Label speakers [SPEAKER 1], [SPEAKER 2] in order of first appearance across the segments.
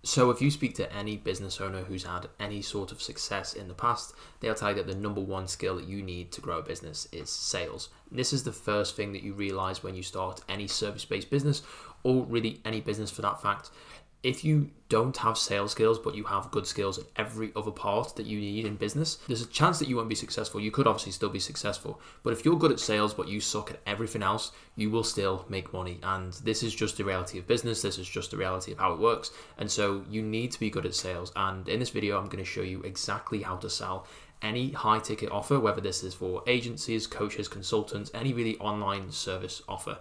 [SPEAKER 1] So if you speak to any business owner who's had any sort of success in the past, they'll tell you that the number one skill that you need to grow a business is sales. This is the first thing that you realize when you start any service-based business, or really any business for that fact. If you don't have sales skills, but you have good skills at every other part that you need in business, there's a chance that you won't be successful. You could obviously still be successful, but if you're good at sales, but you suck at everything else, you will still make money. And this is just the reality of business. This is just the reality of how it works. And so you need to be good at sales. And in this video, I'm going to show you exactly how to sell any high ticket offer, whether this is for agencies, coaches, consultants, any really online service offer.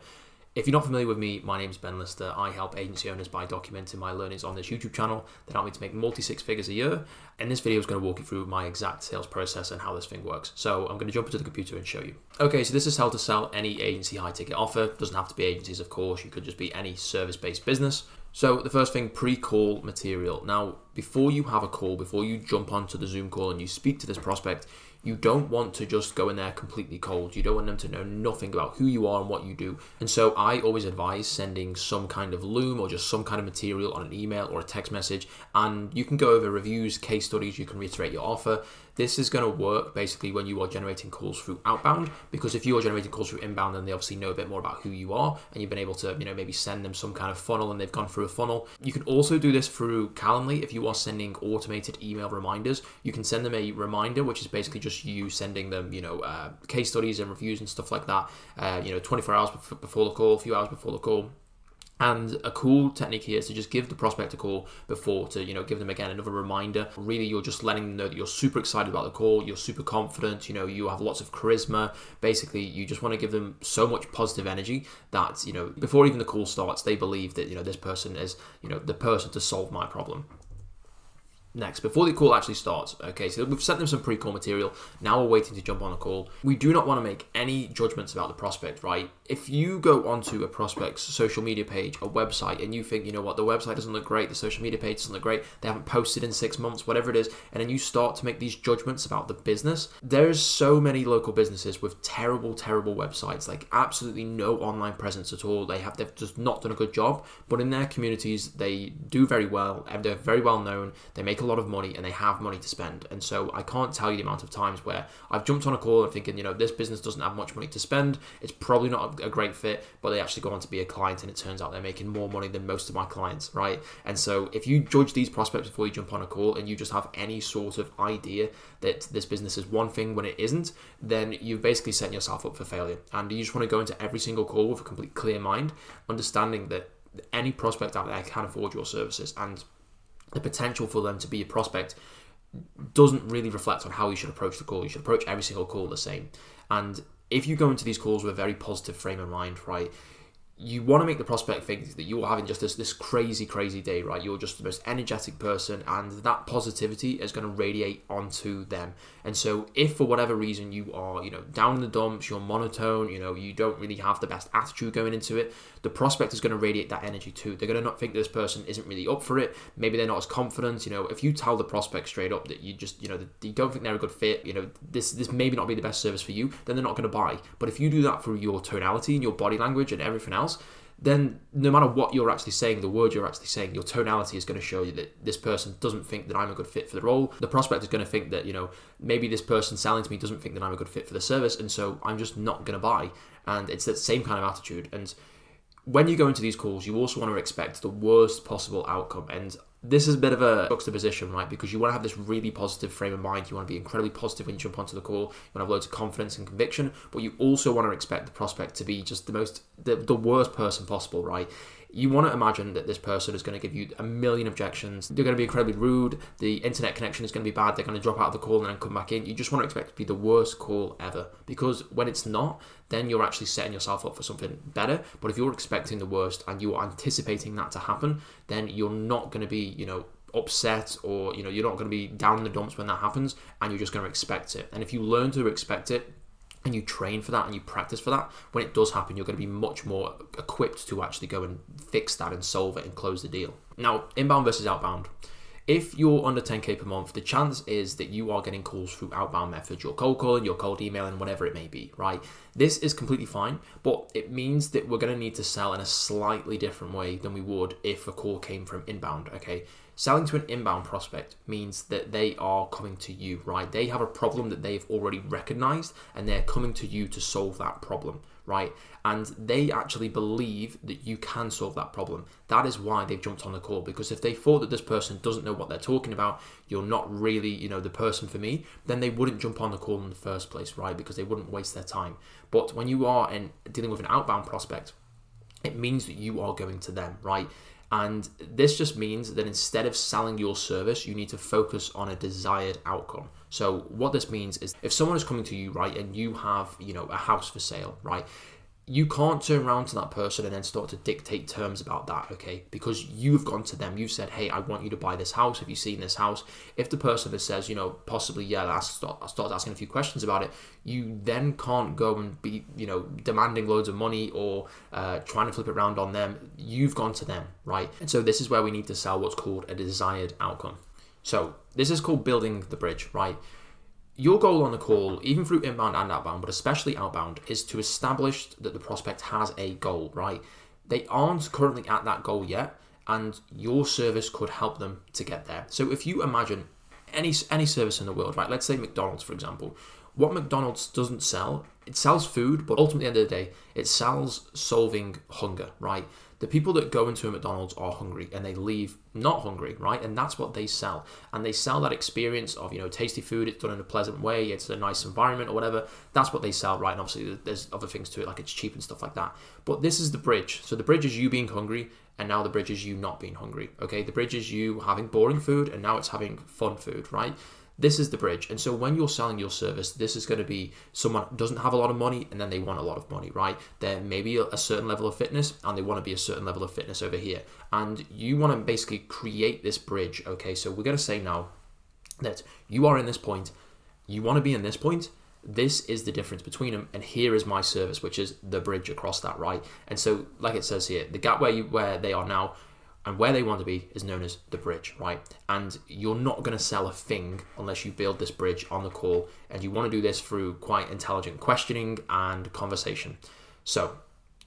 [SPEAKER 1] If you're not familiar with me, my name is Ben Lister. I help agency owners by documenting my learnings on this YouTube channel that help me to make multi-six figures a year. And this video is going to walk you through my exact sales process and how this thing works. So I'm going to jump into the computer and show you. Okay, so this is how to sell any agency high ticket offer. It doesn't have to be agencies, of course. You could just be any service-based business. So the first thing, pre-call material. Now, before you have a call, before you jump onto the Zoom call and you speak to this prospect, you don't want to just go in there completely cold. You don't want them to know nothing about who you are and what you do. And so I always advise sending some kind of loom or just some kind of material on an email or a text message. And you can go over reviews, case studies, you can reiterate your offer. This is going to work basically when you are generating calls through outbound, because if you are generating calls through inbound, then they obviously know a bit more about who you are and you've been able to, maybe send them some kind of funnel and they've gone through a funnel. You can also do this through Calendly. If you are sending automated email reminders, you can send them a reminder, which is basically just you sending them, case studies and reviews and stuff like that, 24 hours before the call, a few hours before the call. And a cool technique here is to just give the prospect a call before to, give them again another reminder. Really, you're just letting them know that you're super excited about the call, you're super confident, you have lots of charisma. Basically, you just want to give them so much positive energy that, before even the call starts, they believe that, this person is, the person to solve my problem. Next, before the call actually starts, okay, so we've sent them some pre-call material. Now we're waiting to jump on a call. We do not want to make any judgments about the prospect, right? If you go onto a prospect's social media page, a website, and you think, the website doesn't look great, the social media page doesn't look great, they haven't posted in 6 months, whatever it is, and then you start to make these judgments about the business. There's so many local businesses with terrible, terrible websites, like absolutely no online presence at all. They've just not done a good job, but in their communities, they do very well, and they're very well known. They make a lot of money and they have money to spend. And so I can't tell you the amount of times where I've jumped on a call and thinking, this business doesn't have much money to spend, it's probably not a great fit, but they actually go on to be a client and it turns out they're making more money than most of my clients, right? And so if you judge these prospects before you jump on a call and you just have any sort of idea that this business is one thing when it isn't, then you're basically setting yourself up for failure. And you just want to go into every single call with a complete clear mind, understanding that any prospect out there can afford your services, and the potential for them to be a prospect doesn't really reflect on how you should approach the call. You should approach every single call the same. And if you go into these calls with a very positive frame of mind, right, you want to make the prospect think that you're having just this crazy, crazy day, right? You're just the most energetic person, and that positivity is going to radiate onto them. And so if for whatever reason you are, down in the dumps, you're monotone, you don't really have the best attitude going into it, the prospect is going to radiate that energy too. They're going to not think this person isn't really up for it. Maybe they're not as confident. If you tell the prospect straight up that you just, that you don't think they're a good fit, this maybe not be the best service for you, then they're not going to buy. But if you do that through your tonality and your body language and everything else, then no matter what you're actually saying, the words you're actually saying, your tonality is going to show you that this person doesn't think that I'm a good fit for the role. The prospect is going to think that, maybe this person selling to me doesn't think that I'm a good fit for the service, and so I'm just not going to buy. And it's that same kind of attitude. And when you go into these calls, you also want to expect the worst possible outcome. And this is a bit of a juxtaposition, right? Because you want to have this really positive frame of mind. You want to be incredibly positive when you jump onto the call. You want to have loads of confidence and conviction, but you also want to expect the prospect to be just the worst person possible, right? You want to imagine that this person is going to give you a million objections. They're going to be incredibly rude. The internet connection is going to be bad. They're going to drop out of the call and then come back in. You just want to expect it to be the worst call ever, because when it's not, then you're actually setting yourself up for something better. But if you're expecting the worst and you are anticipating that to happen, then you're not going to be, upset, or, you're not going to be down in the dumps when that happens, and you're just going to expect it. And if you learn to expect it, and you train for that and you practice for that, when it does happen, you're going to be much more equipped to actually go and fix that and solve it and close the deal. Now, inbound versus outbound. If you're under 10K per month, the chance is that you are getting calls through outbound methods. You're cold calling, you're cold emailing, whatever it may be, right? This is completely fine, but it means that we're going to need to sell in a slightly different way than we would if a call came from inbound, okay? Selling to an inbound prospect means that they are coming to you, right? They have a problem that they've already recognized and they're coming to you to solve that problem, right? And they actually believe that you can solve that problem. That is why they've jumped on the call, because if they thought that this person doesn't know what they're talking about, you're not really, you know, the person for me, then they wouldn't jump on the call in the first place, right? Because they wouldn't waste their time. But when you are dealing with an outbound prospect, it means that you are going to them, right? And this just means that instead of selling your service, you need to focus on a desired outcome. So what this means is if someone is coming to you, right, and you have, you know, a house for sale, right, you can't turn around to that person and then start to dictate terms about that, okay? Because you've gone to them, you've said, hey, I want you to buy this house. Have you seen this house? If the person that says, you know, possibly, yeah, I start asking a few questions about it, you then can't go and be, you know, demanding loads of money or trying to flip it around on them. You've gone to them, right? And so this is where we need to sell what's called a desired outcome. So this is called building the bridge, right? Your goal on the call, even through inbound and outbound, but especially outbound, is to establish that the prospect has a goal, right? They aren't currently at that goal yet, and your service could help them to get there. So if you imagine any service in the world, right? Let's say McDonald's, for example. What McDonald's doesn't sell, it sells food, but ultimately at the end of the day, it sells solving hunger, right? The people that go into a McDonald's are hungry and they leave not hungry, right? And that's what they sell. And they sell that experience of, you know, tasty food, it's done in a pleasant way, it's a nice environment or whatever. That's what they sell, right? And obviously there's other things to it, like it's cheap and stuff like that. But this is the bridge. So the bridge is you being hungry, and now the bridge is you not being hungry, okay? The bridge is you having boring food, and now it's having fun food, right? This is the bridge. And so when you're selling your service, this is going to be someone doesn't have a lot of money and then they want a lot of money, right? They're maybe a certain level of fitness and they want to be a certain level of fitness over here. And you want to basically create this bridge, okay? So we're going to say now that you are in this point, you want to be in this point, this is the difference between them, and here is my service, which is the bridge across that, right? And so like it says here, the gap where they are now and where they want to be is known as the bridge, right? And you're not going to sell a thing unless you build this bridge on the call, and you want to do this through quite intelligent questioning and conversation. So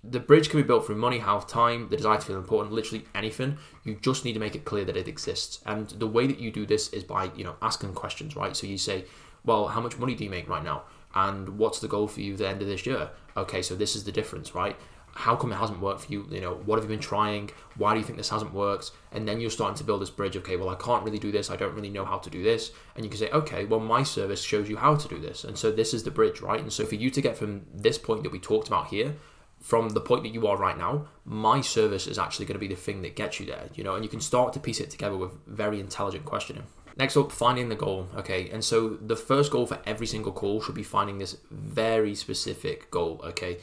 [SPEAKER 1] the bridge can be built through money, health, time, the desire to feel important, literally anything. You just need to make it clear that it exists. And the way that you do this is by, you know, asking questions, right? So you say, well, how much money do you make right now? And what's the goal for you at the end of this year? Okay, so this is the difference, right? How come it hasn't worked for you? You know, what have you been trying? Why do you think this hasn't worked? And then you're starting to build this bridge. Okay, well, I can't really do this. I don't really know how to do this. And you can say, okay, well, my service shows you how to do this. And so this is the bridge, right? And so for you to get from this point that we talked about here, from the point that you are right now, my service is actually going to be the thing that gets you there, you know, and you can start to piece it together with very intelligent questioning. Next up, finding the goal, okay? And so the first goal for every single call should be finding this very specific goal, okay?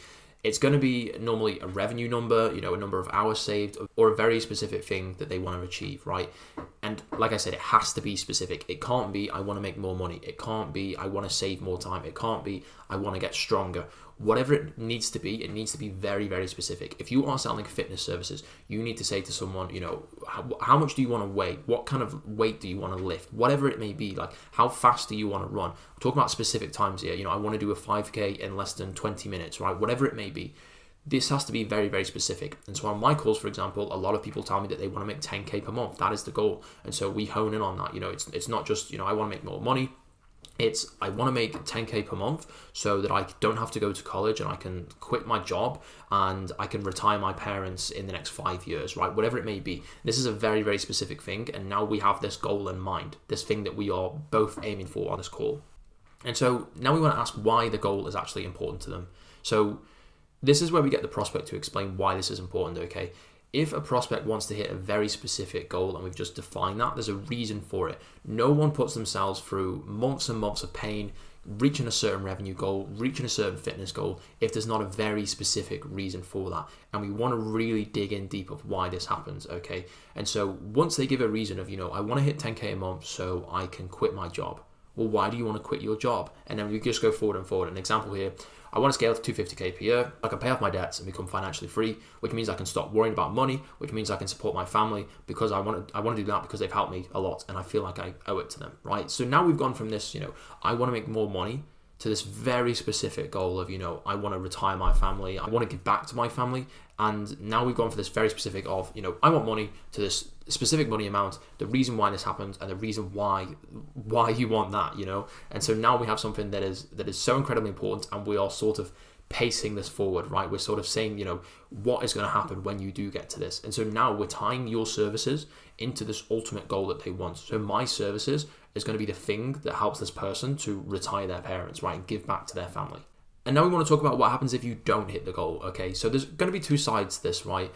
[SPEAKER 1] It's going to be normally a revenue number, you know, a number of hours saved, or a very specific thing that they want to achieve, right? And like I said, it has to be specific. It can't be, I want to make more money. It can't be, I want to save more time. It can't be, I want to get stronger. Whatever it needs to be very, very specific. If you are selling fitness services, you need to say to someone, you know, how much do you want to weigh? What kind of weight do you want to lift? Whatever it may be, like how fast do you want to run? We're talking about specific times here. You know, I want to do a 5K in less than 20 minutes, right? Whatever it may be. This has to be very, very specific. And so on my calls, for example, a lot of people tell me that they want to make 10K per month. That is the goal. And so we hone in on that. You know, it's not just, you know, I want to make more money. It's, I want to make 10K per month so that I don't have to go to college and I can quit my job and I can retire my parents in the next 5 years, right? Whatever it may be. This is a very, very specific thing. And now we have this goal in mind, this thing that we are both aiming for on this call. And so now we want to ask why the goal is actually important to them. So this is where we get the prospect to explain why this is important, okay? If a prospect wants to hit a very specific goal and we've just defined that, there's a reason for it. No one puts themselves through months and months of pain, reaching a certain revenue goal, reaching a certain fitness goal, if there's not a very specific reason for that. And we want to really dig in deep of why this happens, okay? And so once they give a reason of, you know, I want to hit 10K a month so I can quit my job. well, why do you want to quit your job? And then we just go forward and forward. An example here, I want to scale to 250k per year. I can pay off my debts and become financially free, which means I can stop worrying about money, which means I can support my family because I want to do that because they've helped me a lot and I feel like I owe it to them, right? So now we've gone from this, I want to make more money to this very specific goal of, I want to retire my family, I want to give back to my family. And now we've gone for this very specific of, I want money to this specific money amount, the reason why this happened and the reason why you want that, And so now we have something that is so incredibly important, and we are sort of pacing this forward, right? We're sort of saying, what is going to happen when you do get to this. And so now we're tying your services into this ultimate goal that they want. So my services is going to be the thing that helps this person to retire their parents, right? And give back to their family. And now we want to talk about what happens if you don't hit the goal, okay? So there's going to be two sides to this, right?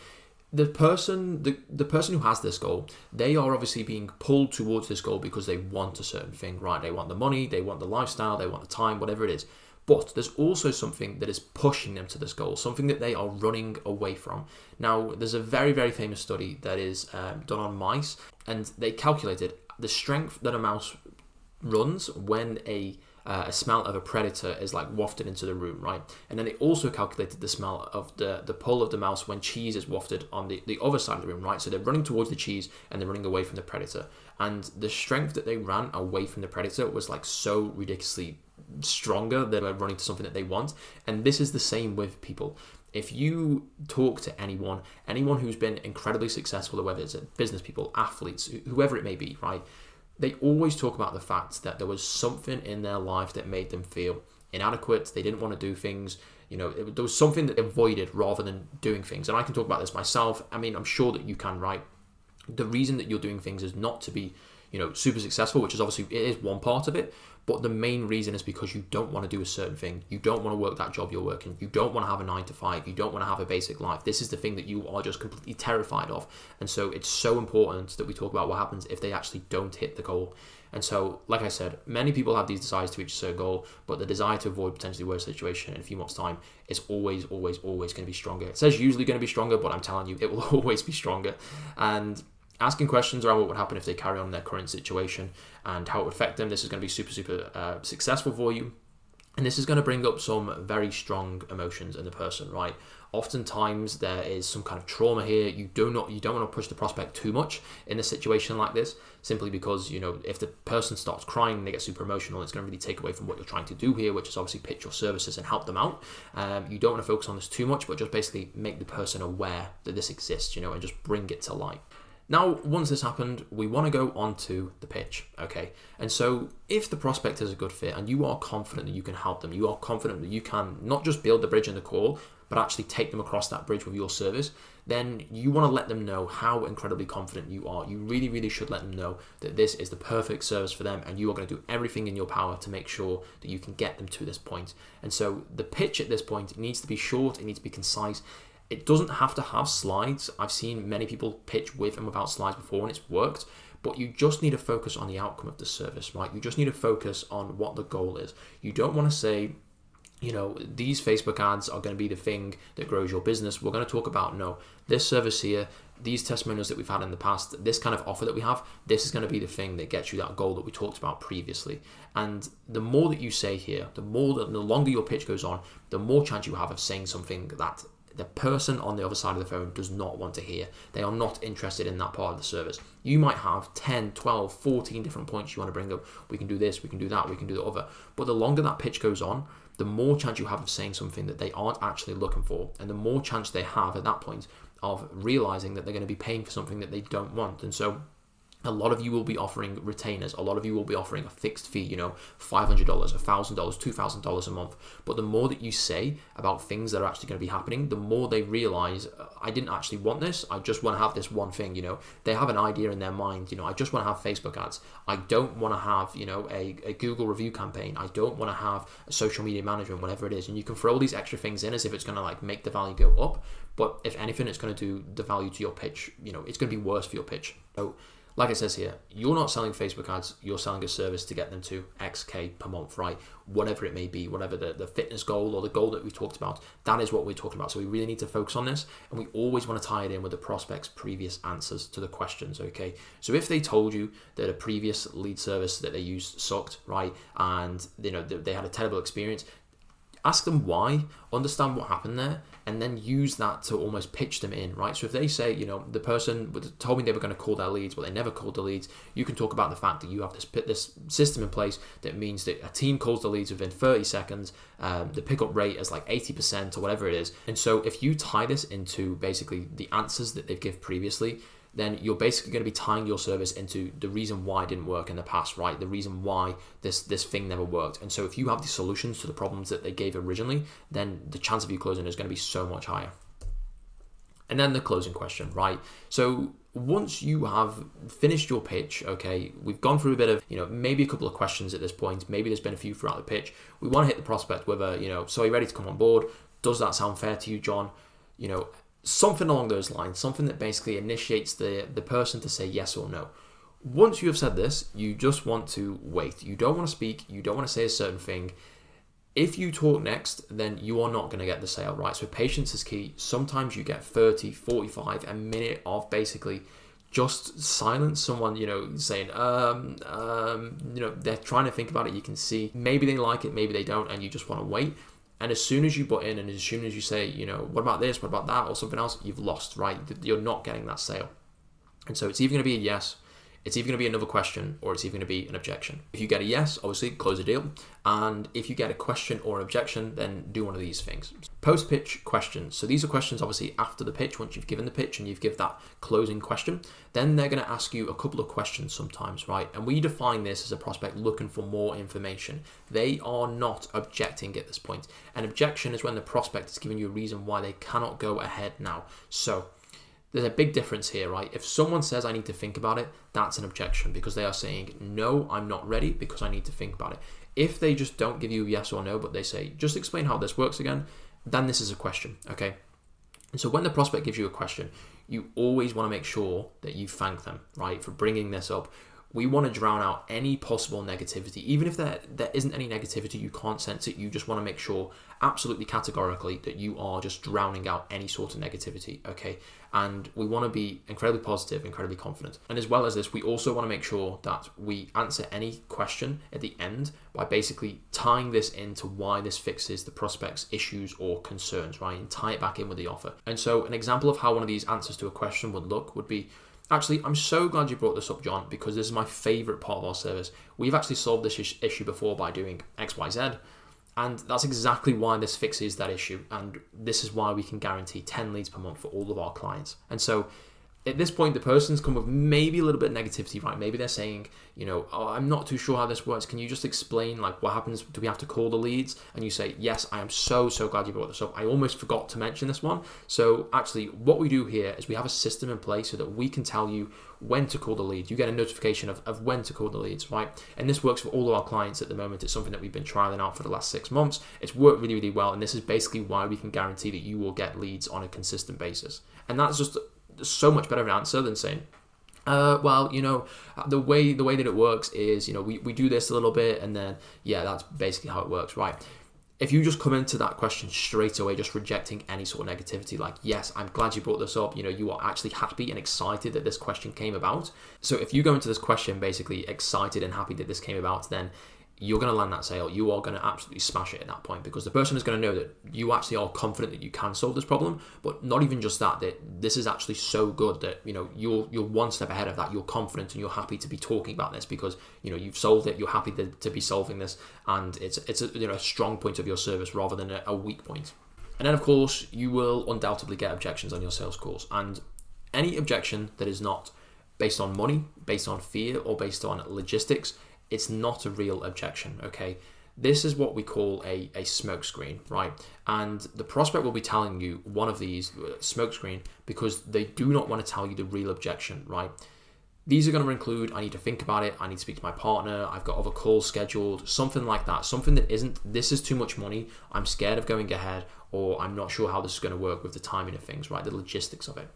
[SPEAKER 1] The person who has this goal, they are obviously being pulled towards this goal because they want a certain thing, right? They want the money, they want the lifestyle, they want the time, whatever it is. But there's also something that is pushing them to this goal, something that they are running away from. Now, there's a very, very famous study that is done on mice, and they calculated the strength that a mouse runs when a smell of a predator is like wafted into the room, right? And then they also calculated the smell of the pull of the mouse when cheese is wafted on the other side of the room, right? So they're running towards the cheese and they're running away from the predator. And the strength that they ran away from the predator was like so ridiculously stronger than running to something that they want. And this is the same with people. If you talk to anyone who's been incredibly successful, whether it's business people, athletes, whoever it may be, right? They always talk about the fact that there was something in their life that made them feel inadequate. They didn't want to do things. There was something that they avoided rather than doing things. And I can talk about this myself. I mean, I'm sure that you can, right? The reason that you're doing things is not to be, super successful, which is obviously, it is one part of it. But the main reason is because you don't want to do a certain thing. You don't want to work that job you're working. You don't want to have a 9 to 5. You don't want to have a basic life. This is the thing that you are just completely terrified of. And so it's so important that we talk about what happens if they actually don't hit the goal. And so, like I said, many people have these desires to reach a certain goal, but the desire to avoid potentially worse situation in a few months' time is always, always, always going to be stronger. It says usually going to be stronger, but I'm telling you, it will always be stronger. And asking questions around what would happen if they carry on in their current situation and how it would affect them. This is going to be super, super successful for you. And this is going to bring up some very strong emotions in the person, right? Oftentimes there is some kind of trauma here. You don't want to push the prospect too much in a situation like this, simply because, if the person starts crying, they get super emotional, it's going to really take away from what you're trying to do here, which is obviously pitch your services and help them out. You don't want to focus on this too much, but just basically make the person aware that this exists, and just bring it to light. Now, once this happened, we want to go on to the pitch, okay? And so if the prospect is a good fit and you are confident that you can help them, you are confident that you can not just build the bridge in the call, but actually take them across that bridge with your service, then you want to let them know how incredibly confident you are. You really, really should let them know that this is the perfect service for them and you are going to do everything in your power to make sure that you can get them to this point. And so the pitch at this point needs to be short, it needs to be concise. It doesn't have to have slides. I've seen many people pitch with and without slides before and it's worked, but you just need to focus on the outcome of the service, right? You just need to focus on what the goal is. You don't want to say, these Facebook ads are going to be the thing that grows your business. We're going to talk about, no, this service here, these testimonials that we've had in the past, this kind of offer that we have, this is going to be the thing that gets you that goal that we talked about previously. And the more that you say here, the longer your pitch goes on, the more chance you have of saying something that the person on the other side of the phone does not want to hear. They are not interested in that part of the service. You might have 10, 12, 14 different points you want to bring up. We can do this, we can do that, we can do the other. But the longer that pitch goes on, the more chance you have of saying something that they aren't actually looking for. And the more chance they have at that point of realizing that they're going to be paying for something that they don't want. And so a lot of you will be offering retainers. A lot of you will be offering a fixed fee, $500, $1,000, $2,000 a month. But the more that you say about things that are actually going to be happening, the more they realize, I didn't actually want this. I just want to have this one thing, They have an idea in their mind, I just want to have Facebook ads. I don't want to have, a Google review campaign. I don't want to have a social media management, whatever it is. And you can throw all these extra things in as if it's going to make the value go up. But if anything, it's going to do the value to your pitch. It's going to be worse for your pitch. So like it says here, you're not selling Facebook ads, you're selling a service to get them to XK per month, right? Whatever it may be, whatever the fitness goal or the goal that we talked about, that is what we're talking about. So we really need to focus on this, and we always want to tie it in with the prospect's previous answers to the questions, okay? So if they told you that a previous lead service that they used sucked, right, and they had a terrible experience, ask them why, understand what happened there, and then use that to almost pitch them in, right? So if they say, the person told me they were going to call their leads, but they never called the leads, you can talk about the fact that you have this system in place that means that a team calls the leads within 30 seconds, the pickup rate is like 80% or whatever it is. And so if you tie this into basically the answers that they've given previously, then you're basically going to be tying your service into the reason why it didn't work in the past, right? The reason why this thing never worked. And so if you have the solutions to the problems that they gave originally, then the chance of you closing is going to be so much higher. And then the closing question, right? So once you have finished your pitch, okay, we've gone through a bit of, maybe a couple of questions at this point. Maybe there's been a few throughout the pitch. We want to hit the prospect with a, so are you ready to come on board? Does that sound fair to you, John? Something along those lines, something that basically initiates the person to say yes or no. Once you have said this, you just want to wait. You don't want to speak. You don't want to say a certain thing. If you talk next, then you are not going to get the sale, right? So patience is key. Sometimes you get 30, 45, a minute of basically just silence, someone, saying, they're trying to think about it. You can see maybe they like it, maybe they don't, and you just want to wait. And as soon as you butt in and as soon as you say, what about this, what about that, or something else, you've lost, right? You're not getting that sale. And so it's either going to be a yes, it's either going to be another question, or it's either going to be an objection. If you get a yes, obviously close the deal. And if you get a question or objection, then do one of these things. Post-pitch questions. So these are questions obviously after the pitch, once you've given the pitch and you've given that closing question, then they're going to ask you a couple of questions sometimes, right? And we define this as a prospect looking for more information. They are not objecting at this point. An objection is when the prospect is giving you a reason why they cannot go ahead now. So there's a big difference here, right? If someone says, I need to think about it, that's an objection because they are saying, no, I'm not ready because I need to think about it. If they just don't give you a yes or no, but they say, just explain how this works again, then this is a question, okay? And so when the prospect gives you a question, you always want to make sure that you thank them, right, for bringing this up. We want to drown out any possible negativity. Even if there isn't any negativity, you can't sense it, you just want to make sure absolutely categorically that you are just drowning out any sort of negativity, okay? And we want to be incredibly positive, incredibly confident. And as well as this, we also want to make sure that we answer any question at the end by basically tying this into why this fixes the prospect's issues or concerns, right? And tie it back in with the offer. And so an example of how one of these answers to a question would be, actually, I'm so glad you brought this up, John, because this is my favorite part of our service. We've actually solved this issue before by doing X, Y, Z. And that's exactly why this fixes that issue. And this is why we can guarantee 10 leads per month for all of our clients. And so at this point, the person's come with maybe a little bit of negativity, right? Maybe they're saying, oh, I'm not too sure how this works. Can you just explain, like, what happens? Do we have to call the leads? And you say, yes, I am so glad you brought this up. I almost forgot to mention this one. So actually, what we do here is we have a system in place so that we can tell you when to call the leads. You get a notification of when to call the leads, right? And this works for all of our clients at the moment. It's something that we've been trialing out for the last 6 months. It's worked really, really well. And this is basically why we can guarantee that you will get leads on a consistent basis. And that's just so much better of an answer than saying, well, the way that it works is, we do this a little bit and then, yeah, that's basically how it works, right? If you just come into that question straight away, just rejecting any sort of negativity, like, yes, I'm glad you brought this up, you are actually happy and excited that this question came about. So if you go into this question basically excited and happy that this came about, then you're going to land that sale. You are going to absolutely smash it at that point because the person is going to know that you actually are confident that you can solve this problem, but not even just that this is actually so good that, you're one step ahead of that. You're confident and you're happy to be talking about this because, you've solved it. You're happy to be solving this. And it's a strong point of your service rather than a weak point. And then of course you will undoubtedly get objections on your sales calls, and any objection that is not based on money, based on fear, or based on logistics, it's not a real objection, okay? This is what we call a smoke screen, right? And the prospect will be telling you one of these smoke screen because they do not want to tell you the real objection, right? These are going to include, I need to think about it, I need to speak to my partner, I've got other calls scheduled, something like that. Something that isn't, this is too much money, I'm scared of going ahead, or I'm not sure how this is going to work with the timing of things, right? The logistics of it.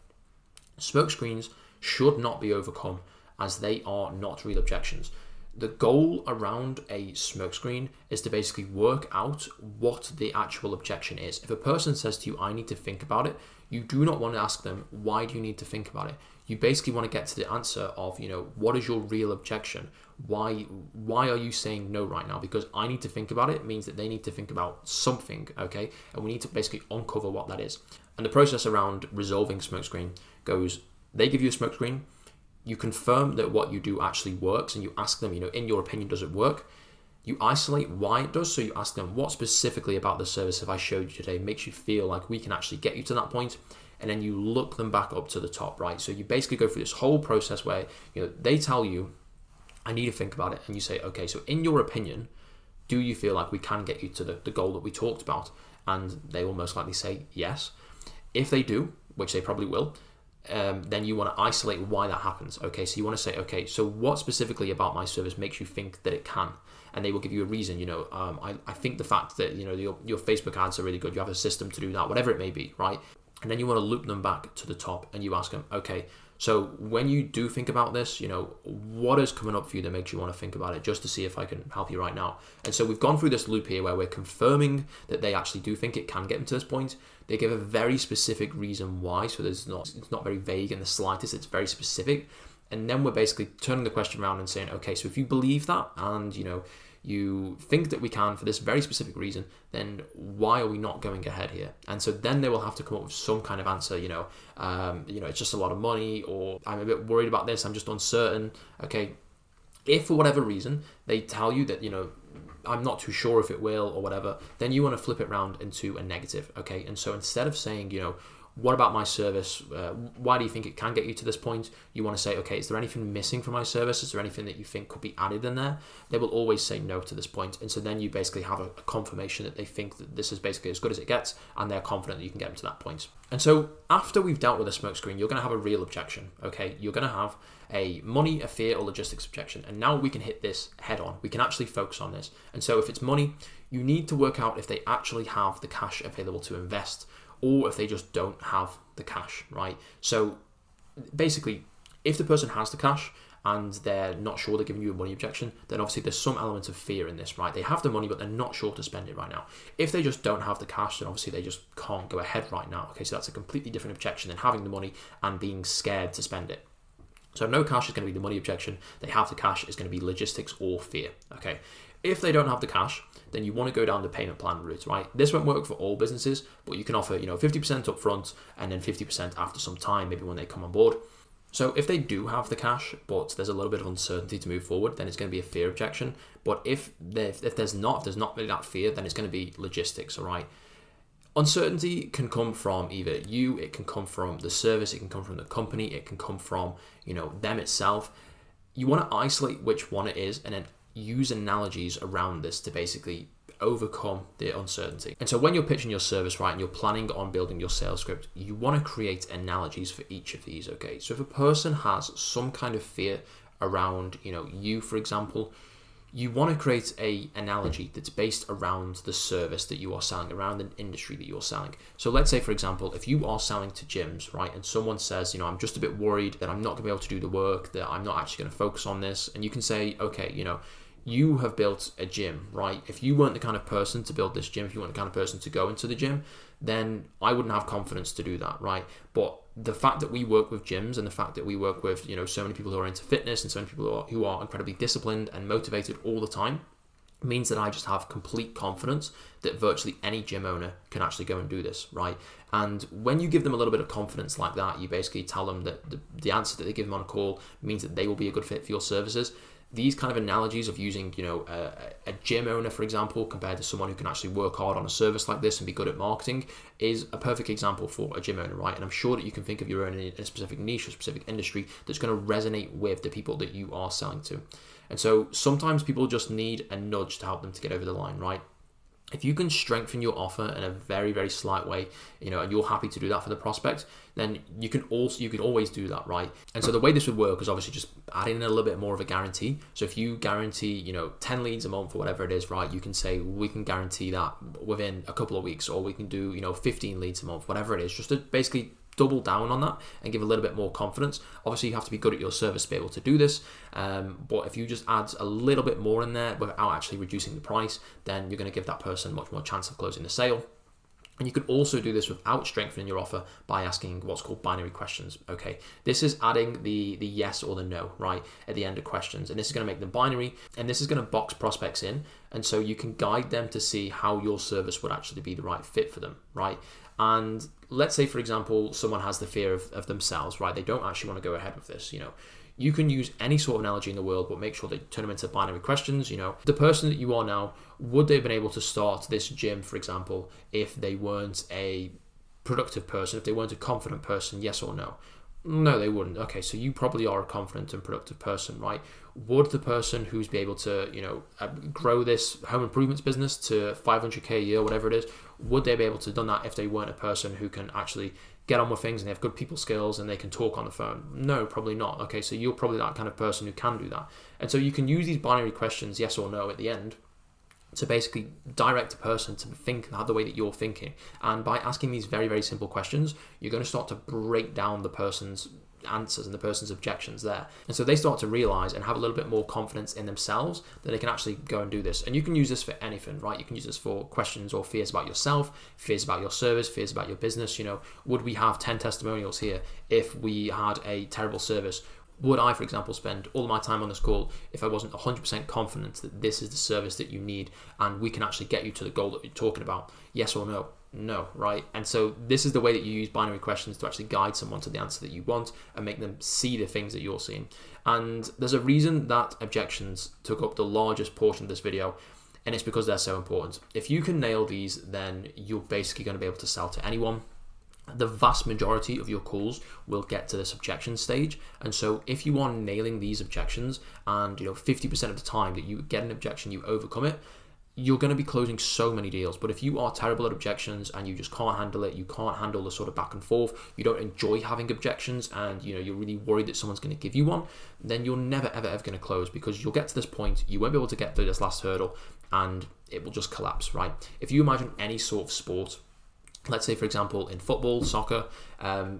[SPEAKER 1] Smoke screens should not be overcome as they are not real objections. The goal around a smokescreen is to basically work out what the actual objection is. If a person says to you, I need to think about it, you do not want to ask them, why do you need to think about it? You basically want to get to the answer of, what is your real objection? Why are you saying no right now? Because I need to think about it means that they need to think about something, okay? And we need to basically uncover what that is. And the process around resolving smokescreen goes, they give you a smokescreen, you confirm that what you do actually works, and you ask them, in your opinion, does it work? You isolate why it does, so you ask them, what specifically about the service have I showed you today makes you feel like we can actually get you to that point? And then you look them back up to the top, right? So you basically go through this whole process where, they tell you, I need to think about it. And you say, okay, so in your opinion, do you feel like we can get you to the goal that we talked about? And they will most likely say yes. If they do, which they probably will, then you want to isolate why that happens. Okay, so you want to say, okay, so what specifically about my service makes you think that it can? And they will give you a reason. I think the fact that your Facebook ads are really good, you have a system to do that, whatever it may be, right? And then you want to loop them back to the top, and you ask them, okay, so when you do think about this, what is coming up for you that makes you want to think about it, just to see if I can help you right now. And so we've gone through this loop here where we're confirming that they actually do think it can get them to this point. They give a very specific reason why, so it's not very vague in the slightest, it's very specific. And then we're basically turning the question around and saying, okay, so if you believe that and you think that we can for this very specific reason, then why are we not going ahead here? And so then they will have to come up with some kind of answer, it's just a lot of money, or I'm a bit worried about this, I'm just uncertain. Okay, if for whatever reason they tell you that, I'm not too sure if it will or whatever, then you want to flip it around into a negative, okay? And so instead of saying, what about my service? Why do you think it can get you to this point? You want to say, okay, is there anything missing from my service? Is there anything that you think could be added in there? They will always say no to this point. And so then you basically have a confirmation that they think that this is basically as good as it gets, and they're confident that you can get them to that point. And so after we've dealt with a smokescreen, you're going to have a real objection, okay? You're going to have a money, a fear, or logistics objection. And now we can hit this head on. We can actually focus on this. And so if it's money, you need to work out if they actually have the cash available to invest, or if they just don't have the cash, right? So basically, if the person has the cash and they're not sure they're giving you a money objection, then obviously there's some element of fear in this, right? They have the money, but they're not sure to spend it right now. If they just don't have the cash, then obviously they just can't go ahead right now. Okay, so that's a completely different objection than having the money and being scared to spend it. So no cash is going to be the money objection. They have the cash is going to be logistics or fear, okay? If they don't have the cash, then you want to go down the payment plan route, right? This won't work for all businesses, but you can offer, 50% up front and then 50% after some time, maybe when they come on board. So if they do have the cash, but there's a little bit of uncertainty to move forward, then it's going to be a fear objection. But if there's not really that fear, then it's going to be logistics, all right? Uncertainty can come from either you, it can come from the service, it can come from the company, it can come from, them itself. You want to isolate which one it is and then use analogies around this to basically overcome the uncertainty. And so when you're pitching your service, right, and you're planning on building your sales script, you want to create analogies for each of these, okay? So if a person has some kind of fear around, you, for example, you want to create a analogy that's based around the service that you are selling, around the industry that you're selling. So let's say, for example, if you are selling to gyms, right, and someone says, I'm just a bit worried that I'm not going to be able to do the work, that I'm not actually going to focus on this, and you can say, okay, you have built a gym, right? If you weren't the kind of person to build this gym, if you weren't the kind of person to go into the gym, then I wouldn't have confidence to do that, right? But the fact that we work with gyms and the fact that we work with, so many people who are into fitness and so many people who are incredibly disciplined and motivated all the time means that I just have complete confidence that virtually any gym owner can actually go and do this, right? And when you give them a little bit of confidence like that, you basically tell them that the answer that they give them on a call means that they will be a good fit for your services. These kind of analogies of using, a gym owner, for example, compared to someone who can actually work hard on a service like this and be good at marketing is a perfect example for a gym owner, right? And I'm sure that you can think of your own in a specific niche or specific industry that's going to resonate with the people that you are selling to. And so sometimes people just need a nudge to help them to get over the line, right? If you can strengthen your offer in a very, very slight way, and you're happy to do that for the prospect, then you could always do that, right? And so the way this would work is obviously just adding in a little bit more of a guarantee. So if you guarantee, 10 leads a month or whatever it is, right, you can say we can guarantee that within a couple of weeks, or we can do, 15 leads a month, whatever it is, just to basically double down on that and give a little bit more confidence. Obviously, you have to be good at your service to be able to do this, but if you just add a little bit more in there without actually reducing the price, then you're going to give that person much more chance of closing the sale. And you can also do this without strengthening your offer by asking what's called binary questions. Okay, this is adding the yes or the no, right, at the end of questions. And this is going to make them binary, and this is going to box prospects in. And so you can guide them to see how your service would actually be the right fit for them, right? And let's say, for example, someone has the fear of themselves, right? They don't actually want to go ahead with this, You can use any sort of analogy in the world, but make sure they turn them into binary questions. The person that you are now, would they have been able to start this gym, for example, if they weren't a productive person, if they weren't a confident person, yes or no? No, they wouldn't. Okay, so you probably are a confident and productive person, right? Would the person who's be able to, grow this home improvements business to 500K a year, whatever it is, would they be able to have done that if they weren't a person who can actually get on with things and they have good people skills and they can talk on the phone? No, probably not. Okay, so you're probably that kind of person who can do that. And so you can use these binary questions, yes or no, at the end, to basically direct a person to think the way that you're thinking. And by asking these very, very simple questions, you're going to start to break down the person's answers and the person's objections there. And so they start to realize and have a little bit more confidence in themselves that they can actually go and do this. And you can use this for anything, right? You can use this for questions or fears about yourself, fears about your service, fears about your business. Would we have 10 testimonials here if we had a terrible service? Would I, for example, spend all of my time on this call if I wasn't 100% confident that this is the service that you need and we can actually get you to the goal that you're talking about? Yes or no? No, right? And so this is the way that you use binary questions to actually guide someone to the answer that you want and make them see the things that you're seeing. And there's a reason that objections took up the largest portion of this video, and it's because they're so important. If you can nail these, then you're basically going to be able to sell to anyone. The vast majority of your calls will get to this objection stage. And so if you are nailing these objections and 50% of the time that you get an objection, you overcome it, you're going to be closing so many deals. But if you are terrible at objections and you just can't handle it, you can't handle the sort of back and forth, you don't enjoy having objections, and you're really worried that someone's going to give you one, then you're never ever going to close, because you'll get to this point, you won't be able to get through this last hurdle, and it will just collapse, right? If you imagine any sort of sport, let's say, for example, in football, soccer,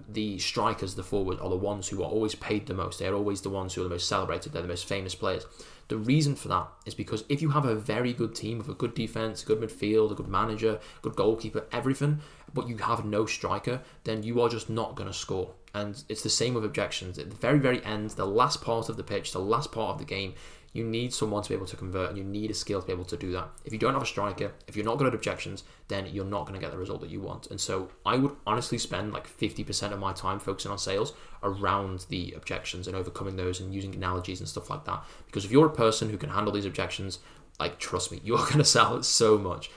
[SPEAKER 1] the strikers, the forward, are the ones who are always paid the most. They're always the ones who are the most celebrated. They're the most famous players. The reason for that is because if you have a very good team with a good defense, a good midfield, a good manager, a good goalkeeper, everything, but you have no striker, then you are just not going to score. And it's the same with objections. At the very, very end, the last part of the pitch, the last part of the game, you need someone to be able to convert, and you need a skill to be able to do that. If you don't have a striker, if you're not good at objections, then you're not going to get the result that you want. And so I would honestly spend like 50% of my time focusing on sales around the objections and overcoming those and using analogies and stuff like that. Because if you're a person who can handle these objections, like, trust me, you're going to sell so much.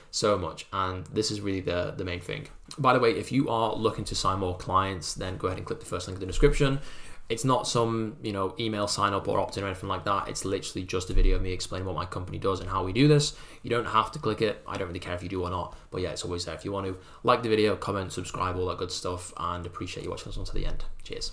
[SPEAKER 1] And this is really the main thing. By the way, if you are looking to sign more clients, then go ahead and click the first link in the description. It's not some, email sign up or opt-in or anything like that. It's literally just a video of me explaining what my company does and how we do this. You don't have to click it. I don't really care if you do or not. But yeah, it's always there if you want to. Like the video, comment, subscribe, all that good stuff. And appreciate you watching this one to the end. Cheers.